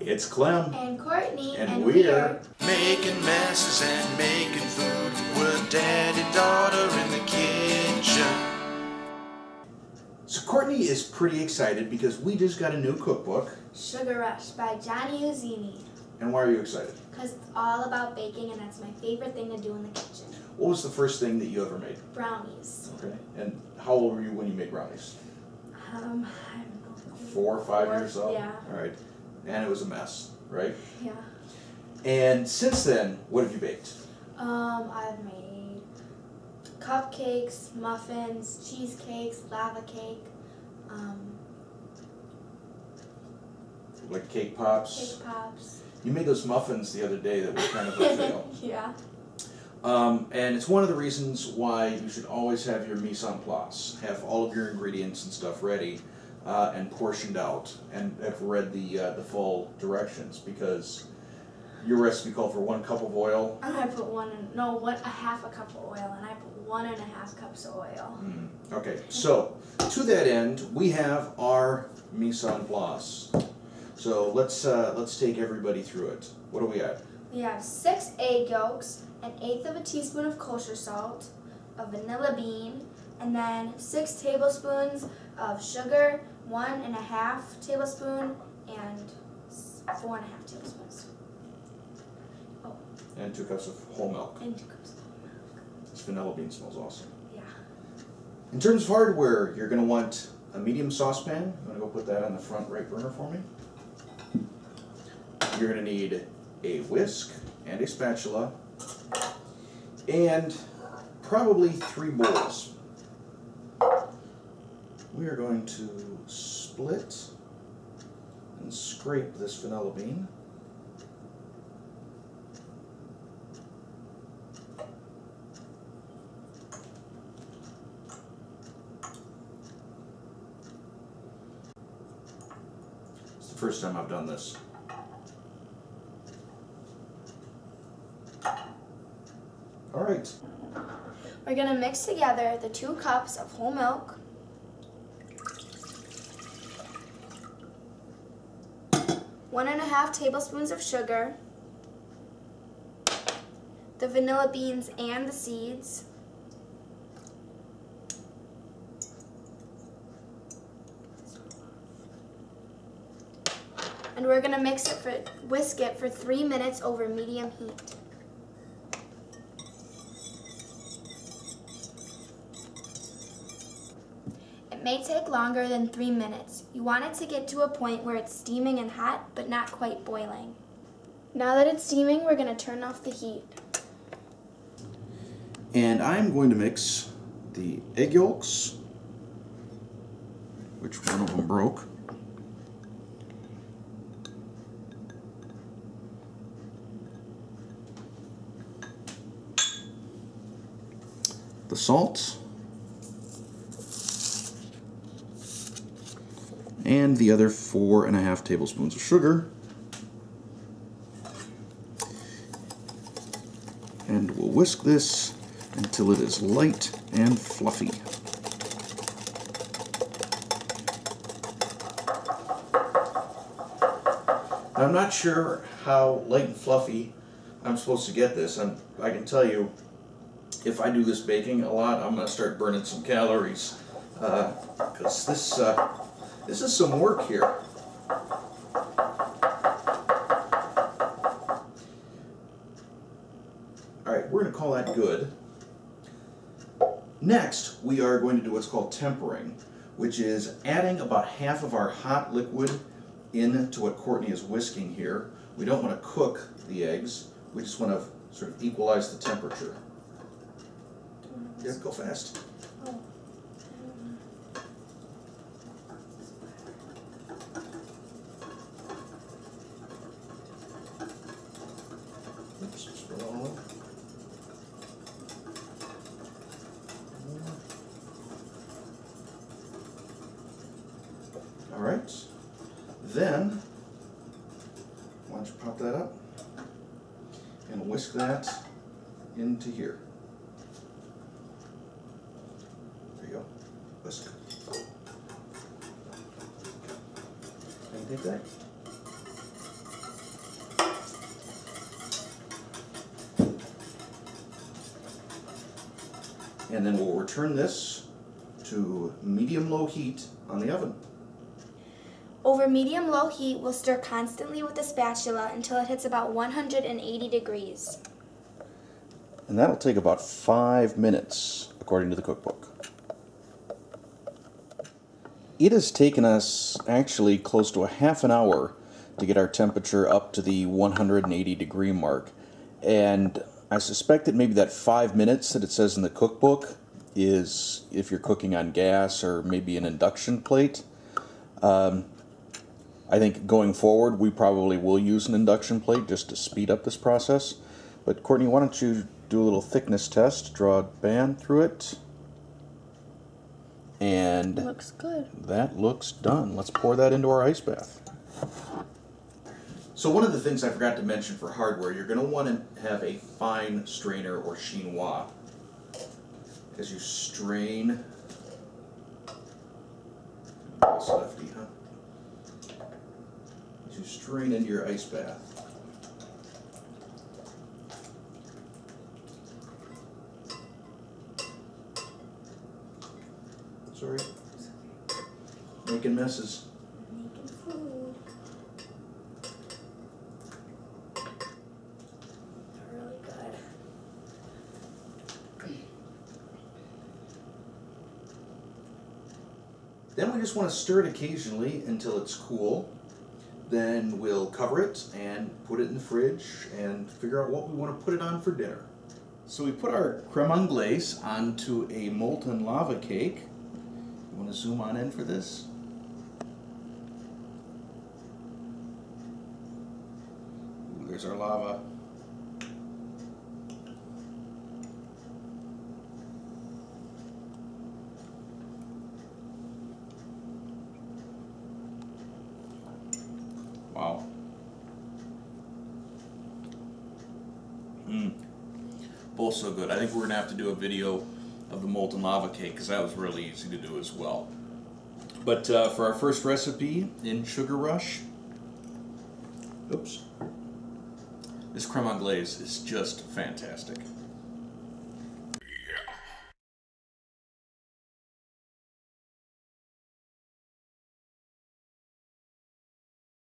It's Clem. And Courtney. And we're making messes and making food. We're daddy and daughter in the kitchen. So Courtney is pretty excited because we just got a new cookbook. Sugar Rush by Johnny Iuzzini. And why are you excited? Because it's all about baking and that's my favorite thing to do in the kitchen. What was the first thing that you ever made? Brownies. Okay. And how old were you when you made brownies? I don't know. 4 or 5 years old? Yeah. All right. And it was a mess, right? Yeah. And since then, what have you baked? I've made cupcakes, muffins, cheesecakes, lava cake, Like cake pops? cake pops. You made those muffins the other day that were kind of a fail. Yeah. And it's one of the reasons why you should always have your mise en place. Have all of your ingredients and stuff ready and portioned out, and have read the full directions, because your recipe called for 1 cup of oil. And I put a half a cup of oil, and I put 1.5 cups of oil. Okay, so to that end, we have our mise en place. So let's take everybody through it. What do we have? We have 6 egg yolks, 1/8 of a teaspoon of kosher salt, a vanilla bean, and then 6 tablespoons of sugar, 1.5 tablespoon, and 4.5 tablespoons. Oh. And 2 cups of whole milk. And 2 cups of milk. This vanilla bean smells awesome. Yeah. In terms of hardware, you're going to want a medium saucepan. I'm going to go put that on the front right burner for me. You're going to need a whisk and a spatula, and probably 3 bowls. We are going to split and scrape this vanilla bean. It's the first time I've done this. All right. We're going to mix together the 2 cups of whole milk, 1.5 tablespoons of sugar, the vanilla beans and the seeds, and we're going to whisk it for 3 minutes over medium heat. It may take longer than 3 minutes. You want it to get to a point where it's steaming and hot, but not quite boiling. Now that it's steaming, we're going to turn off the heat. And I'm going to mix the egg yolks, which one of them broke, the salt, and the other 4.5 tablespoons of sugar. And we'll whisk this until it is light and fluffy. I'm not sure how light and fluffy I'm supposed to get this. I can tell you, if I do this baking a lot, I'm going to start burning some calories, because this is some work here. Alright, we're going to call that good. Next, we are going to do what's called tempering, which is adding about half of our hot liquid into what Courtney is whisking here. We don't want to cook the eggs, we just want to sort of equalize the temperature. Yeah, go fast. Oh. Oops, spill all over. All right. Then, why don't you pop that up and whisk that into here. There you go. Whisk. Can you take that? And then we'll return this to medium-low heat on the oven. Over medium-low heat, we'll stir constantly with the spatula until it hits about 180 degrees. And that'll take about 5 minutes, according to the cookbook. It has taken us actually close to a half an hour to get our temperature up to the 180 degree mark. And I suspect that maybe that 5 minutes that it says in the cookbook is if you're cooking on gas or maybe an induction plate. I think going forward we probably will use an induction plate just to speed up this process. But Courtney, why don't you do a little thickness test, draw a band through it. And Looks good. that looks done. Let's pour that into our ice bath. So one of the things I forgot to mention for hardware, you're going to want to have a fine strainer or chinois. As you strain, it's lefty, huh? As you strain into your ice bath. Sorry. Making messes. Making food. They're really good. Then we just want to stir it occasionally until it's cool. Then we'll cover it and put it in the fridge and figure out what we want to put it on for dinner. So we put our creme anglaise onto a molten lava cake. You want to zoom on in for this? Ooh, there's our lava. Wow. Both so good. I think we're going to have to do a video of the molten lava cake because that was really easy to do as well. But for our first recipe in Sugar Rush, this creme anglaise is just fantastic.